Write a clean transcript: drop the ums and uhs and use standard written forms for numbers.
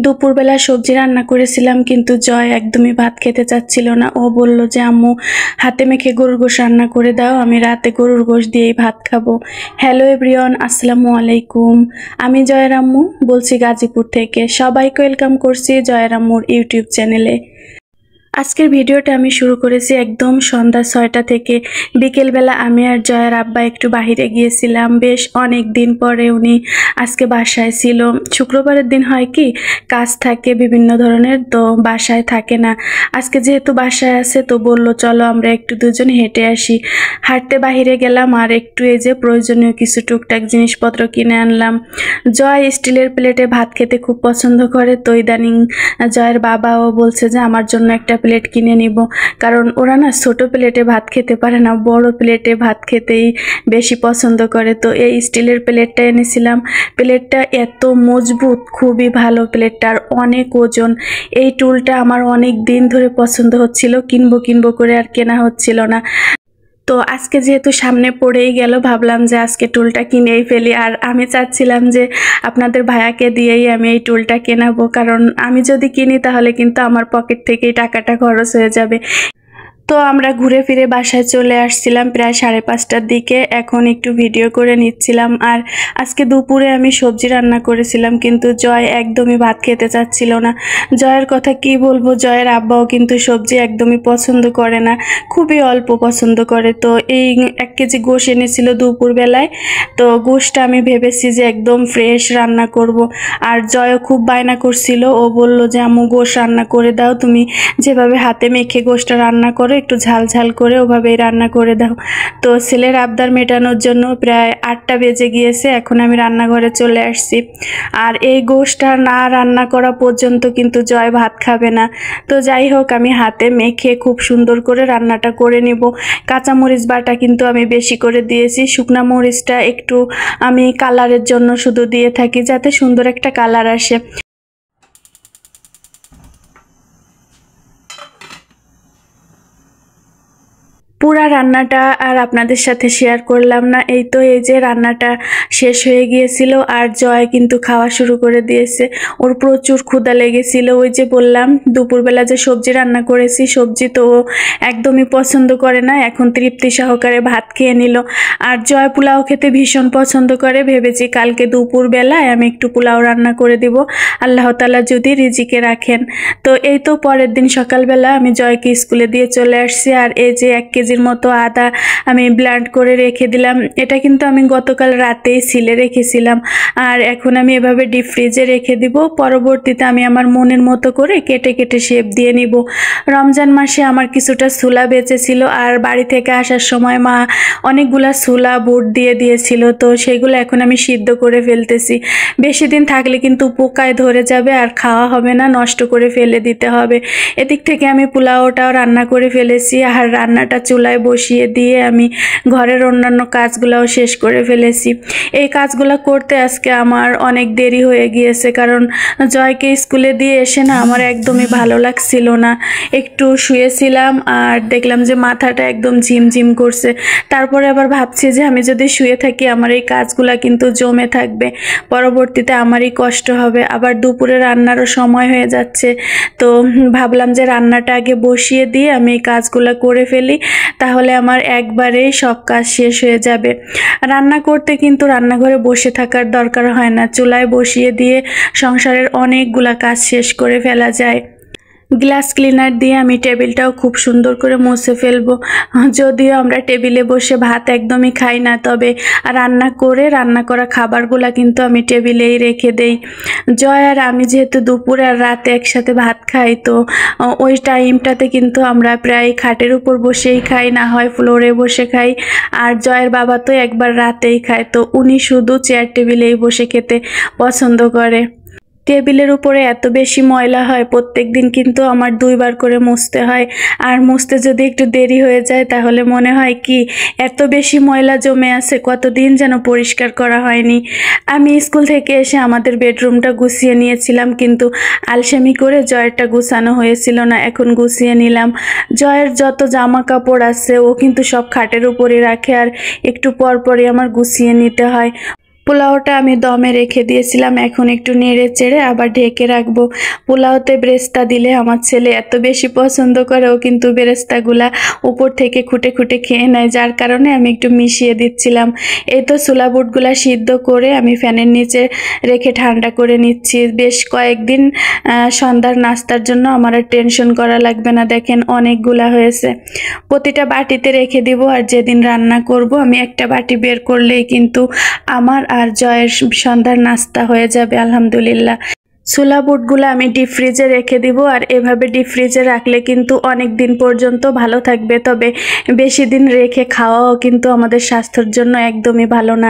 দুপুরবেলা সবজি রান্না করেছিলাম, কিন্তু জয় একদমই ভাত খেতে চাচ্ছিল না। ও বলল যে আম্মু হাতে মেখে গরুর গোশ রান্না করে দাও, আমি রাতে গরুর গোশ দিয়েই ভাত খাবো। হ্যালো এভরিওয়ান, আসসালামু আলাইকুম। আমি জয়ের আম্মু বলছি গাজীপুর থেকে। সবাইকে ওয়েলকাম করছি জয়ের আম্মুর ইউটিউব চ্যানেলে। আজকের ভিডিওটা আমি শুরু করেছি একদম সন্ধ্যা 6টা থেকে। বিকেলবেলা আমি আর জয়ের আব্বা একটু বাহিরে গিয়েছিলাম। বেশ অনেক দিন পরে উনি আজকে বাসায় ছিল। শুক্রবারের দিন হয় কি কাজ থাকে বিভিন্ন ধরনের, তো বাসায় থাকে না। আজকে যেহেতু বাসায় আছে তো বলল চলো আমরা একটু দুজন হেঁটে আসি। হাঁটতে বাহিরে গেলাম আর একটু এই যে প্রয়োজনীয় কিছু টুকটাক জিনিসপত্র কিনে আনলাম। জয় স্টিলের প্লেটে ভাত খেতে খুব পছন্দ করে, তো ইদানিং জয়ের বাবাও বলছে যে আমার জন্য একটা প্লেট কিনে নিব, কারণ ওরা না ছোট প্লেটে ভাত খেতে পারে না, বড় প্লেটে ভাত খেতেই বেশি পছন্দ করে। তো এই স্টিলের প্লেটটা এনেছিলাম। প্লেটটা এত মজবুত, খুবই ভালো প্লেটটা, আর অনেক ওজন। এই টুলটা আমার অনেক দিন ধরে পছন্দ হচ্ছিল, কিনবো করে আর কেনা হচ্ছিল না। তো আজকে যেহেতু সামনে পড়েই গেল, ভাবলাম যে আজকে টুলটা কিনেই ফেলি। আর আমি চাচ্ছিলাম যে আপনাদের ভাইয়াকে দিয়েই আমি এই টুলটা কেনাবো, কারণ আমি যদি কিনি তাহলে কিন্তু আমার পকেট থেকেই টাকাটা খরচ হয়ে যাবে। তো আমরা ঘুরে ফিরে বাসায় চলে আসছিলাম প্রায় 5:30টার দিকে। এখন একটু ভিডিও করে নিচ্ছিলাম। আর আজকে দুপুরে আমি সবজি রান্না করেছিলাম, কিন্তু জয় একদমই ভাত খেতে চাচ্ছিল না। জয়ের কথা কি বলবো, জয়ের আব্বাও কিন্তু সবজি একদমই পছন্দ করে না, খুবই অল্প পছন্দ করে। তো এই 1 কেজি গোশ এনেছিল দুপুরবেলায়। তো গোশটা আমি ভেবেছি যে একদম ফ্রেশ রান্না করব। আর জয়ও খুব বায়না করছিল, ও বলল যে আম্মু গোশ রান্না করে দাও, তুমি যেভাবে হাতে মেখে গোশটা রান্না করো একটু ঝাল ঝাল করে ওভাবেই রান্না করে দাও। তো ছেলের আবদার মেটানোর জন্য প্রায় 8টা বেজে গিয়েছে, এখন আমি রান্নাঘরে চলে আসছি। আর এই গোশটা না রান্না করা পর্যন্ত কিন্তু জয় ভাত খাবে না। তো যাই হোক, আমি হাতে মেখে খুব সুন্দর করে রান্নাটা করে নিব। কাঁচামরিচ বাটা কিন্তু আমি বেশি করে দিয়েছি, শুকনা মরিচটা একটু আমি কালারের জন্য শুধু দিয়ে থাকি, যাতে সুন্দর একটা কালার আসে। পুরা রান্নাটা আর আপনাদের সাথে শেয়ার করলাম না। এই যে রান্নাটা শেষ হয়ে গিয়েছিল, আর জয় কিন্তু খাওয়া শুরু করে দিয়েছে। ওর প্রচুর ক্ষুধা লেগেছিল। ওই যে বললাম দুপুরবেলা যে সবজি রান্না করেছি, সবজি তো ও একদমই পছন্দ করে না, এখন তৃপ্তি সহকারে ভাত খেয়ে নিল। আর জয় পোলাও খেতে ভীষণ পছন্দ করে, ভেবেছি কালকে দুপুরবেলায় আমি একটু পোলাও রান্না করে দিব, আল্লাহ তাআলা যদি রিজিকে রাখেন। তো এই তো পরের দিন সকালবেলা আমি জয়কে স্কুলে দিয়ে চলে আসছি। আর এই যে 1 কেজির মতো আদা আমি ব্লেন্ড করে রেখে দিলাম। এটা কিন্তু আমি গতকাল রাতেই ছিলে রেখেছিলাম, আর এখন আমি এভাবে ডিপ ফ্রিজে রেখে দিব। পরবর্তীতে আমি আমার মনের মতো করে কেটে কেটে শেপ দিয়ে নিব। রমজান মাসে আমার কিছুটা ছোলা বেঁচেছিল, আর বাড়ি থেকে আসার সময় মা অনেকগুলা ছোলা বুট দিয়ে দিয়েছিল, তো সেগুলো এখন আমি সিদ্ধ করে ফেলতেছি। বেশি দিন থাকলে কিন্তু পোকায় ধরে যাবে আর খাওয়া হবে না, নষ্ট করে ফেলে দিতে হবে। এদিক থেকে আমি পোলাওটাও রান্না করে ফেলেছি, আর রান্নাটা চুলায় বসিয়ে দিয়ে আমি ঘরের অন্যান্য কাজগুলোও শেষ করে ফেলেছি। এই কাজগুলো করতে আজকে আমার অনেক দেরি হয়ে গিয়েছে, কারণ জয়কে স্কুলে দিয়ে এসে না আমার একদমই ভালো লাগছিল না। একটু শুয়েছিলাম আর দেখলাম যে মাথাটা একদম ঝিমঝিম করছে। তারপরে আবার ভাবছি যে আমি যদি শুয়ে থাকি আমার এই কাজগুলো কিন্তু জমে থাকবে, পরবর্তীতে আমারই কষ্ট হবে। আবার দুপুরে রান্নারও সময় হয়ে যাচ্ছে, তো ভাবলাম যে রান্নাটা আগে বসিয়ে দিয়ে আমি এই কাজগুলো করে ফেলি, তাহলে আমার একবারেই সব কাজ শেষ হয়ে যাবে। রান্না করতে কিন্তু রান্নাঘরে বসে থাকার দরকার হয় না, চুলায় বসিয়ে দিয়ে সংসারের অনেকগুলা কাজ শেষ করে ফেলা যায়। গ্লাস ক্লিনার দিয়ে আমি টেবিলটাও খুব সুন্দর করে মুছে ফেলবো। যদিও আমরা টেবিলে বসে ভাত একদমই খাই না, তবে রান্না করা খাবারগুলা কিন্তু আমি টেবিলেই রেখে দেই। জয় আর আমি যেহেতু দুপুরে আর রাতে একসাথে ভাত খাই, তো ওই টাইমটাতে কিন্তু আমরা প্রায় খাটের উপর বসেই খাই, না হয় ফ্লোরে বসে খাই। আর জয়ের বাবা তো একবার রাতেই খায়, তো উনি শুধু চেয়ার টেবিলেই বসে খেতে পছন্দ করে। টেবিলের উপরে এত বেশি ময়লা হয়, প্রত্যেক দিন কিন্তু আমার 2বার করে মুছতে হয়। আর মুছতে যদি একটু দেরি হয়ে যায় তাহলে মনে হয় কি এত বেশি ময়লা জমে আছে, কতদিন যেন পরিষ্কার করা হয়নি। আমি স্কুল থেকে এসে আমাদের বেডরুমটা গুছিয়ে নিয়েছিলাম, কিন্তু আলসেমি করে জয়েরটা গুছানো হয়েছিল না, এখন গুছিয়ে নিলাম। জয়ের যত জামা কাপড় আছে ও কিন্তু সব খাটের উপরে রাখে, আর একটু পর পরই আমার গুছিয়ে নিতে হয়। পোলাওটা আমি দমে রেখে দিয়েছিলাম, এখন একটু নেড়ে চেড়ে আবার ঢেকে রাখবো। পোলাওতে বেরেস্তা দিলে আমার ছেলে এত বেশি পছন্দ করে, ও কিন্তু বেরেস্তাগুলা উপর থেকে খুঁটে খুঁটে খেয়ে নেয়, যার কারণে আমি একটু মিশিয়ে দিচ্ছিলাম। এই তো ছোলা বুটগুলা সিদ্ধ করে আমি ফ্যানের নিচে রেখে ঠান্ডা করে নিচ্ছি। বেশ কয়েকদিন সন্ধ্যার নাস্তার জন্য আমার আর টেনশন করা লাগবে না। দেখেন অনেকগুলা হয়েছে। প্রতিটা বাটিতে রেখে দিব, আর যেদিন রান্না করব আমি একটা বাটি বের করলেই কিন্তু আমার আর জয়ের সন্ধ্যার নাস্তা হয়ে যাবে আলহামদুলিল্লাহ। ছোলা বুটগুলো আমি ডিপ ফ্রিজে রেখে দিব, আর এভাবে ডিপ ফ্রিজে রাখলে কিন্তু অনেক দিন পর্যন্ত ভালো থাকবে। তবে বেশি দিন রেখে খাওয়াও কিন্তু আমাদের স্বাস্থ্যের জন্য একদমই ভালো না।